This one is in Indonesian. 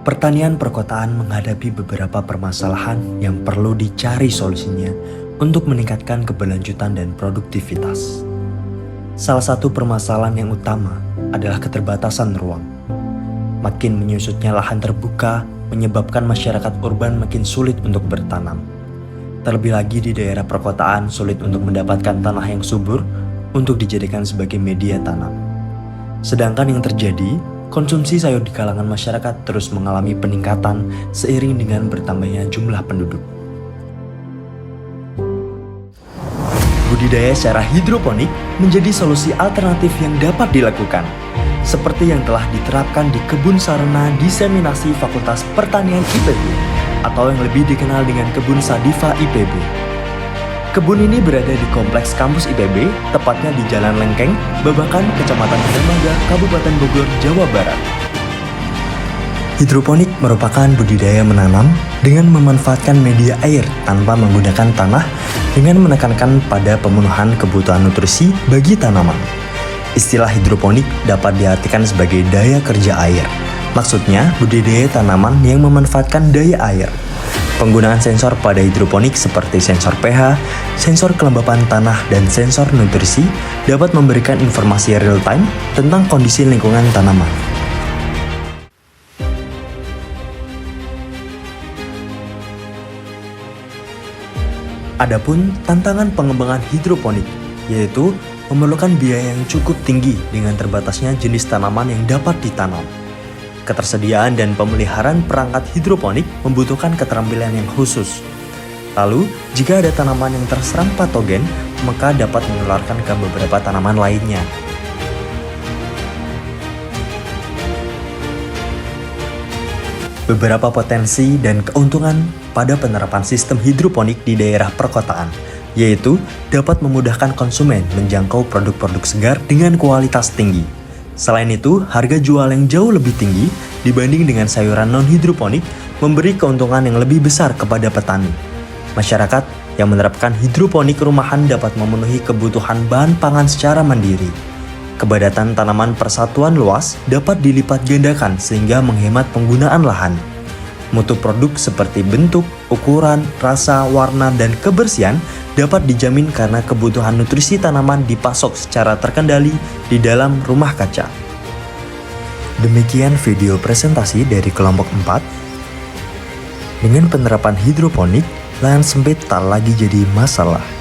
Pertanian perkotaan menghadapi beberapa permasalahan yang perlu dicari solusinya untuk meningkatkan keberlanjutan dan produktivitas. Salah satu permasalahan yang utama adalah keterbatasan ruang. Makin menyusutnya lahan terbuka menyebabkan masyarakat urban makin sulit untuk bertanam. Terlebih lagi di daerah perkotaan sulit untuk mendapatkan tanah yang subur untuk dijadikan sebagai media tanam. Sedangkan yang terjadi, konsumsi sayur di kalangan masyarakat terus mengalami peningkatan seiring dengan bertambahnya jumlah penduduk. Budidaya secara hidroponik menjadi solusi alternatif yang dapat dilakukan, seperti yang telah diterapkan di Kebun Sarana Diseminasi Fakultas Pertanian IPB, atau yang lebih dikenal dengan Kebun Sadifa IPB. Kebun ini berada di kompleks kampus IPB, tepatnya di Jalan Lengkeng, Babakan, Kecamatan Dermaga, Kabupaten Bogor, Jawa Barat. Hidroponik merupakan budidaya menanam dengan memanfaatkan media air tanpa menggunakan tanah dengan menekankan pada pemenuhan kebutuhan nutrisi bagi tanaman. Istilah hidroponik dapat diartikan sebagai daya kerja air. Maksudnya, budidaya tanaman yang memanfaatkan daya air. Penggunaan sensor pada hidroponik seperti sensor pH, sensor kelembapan tanah, dan sensor nutrisi dapat memberikan informasi real-time tentang kondisi lingkungan tanaman. Adapun tantangan pengembangan hidroponik, yaitu memerlukan biaya yang cukup tinggi dengan terbatasnya jenis tanaman yang dapat ditanam. Ketersediaan dan pemeliharaan perangkat hidroponik membutuhkan keterampilan yang khusus. Lalu, jika ada tanaman yang terserang patogen, maka dapat menularkan ke beberapa tanaman lainnya. Beberapa potensi dan keuntungan pada penerapan sistem hidroponik di daerah perkotaan, yaitu dapat memudahkan konsumen menjangkau produk-produk segar dengan kualitas tinggi. Selain itu, harga jual yang jauh lebih tinggi dibanding dengan sayuran non-hidroponik memberi keuntungan yang lebih besar kepada petani. Masyarakat yang menerapkan hidroponik rumahan dapat memenuhi kebutuhan bahan pangan secara mandiri. Kepadatan tanaman persatuan luas dapat dilipat gandakan sehingga menghemat penggunaan lahan. Mutu produk seperti bentuk, ukuran, rasa, warna, dan kebersihan dapat dijamin karena kebutuhan nutrisi tanaman dipasok secara terkendali di dalam rumah kaca. Demikian video presentasi dari kelompok 4. Dengan penerapan hidroponik, lahan sempit tak lagi jadi masalah.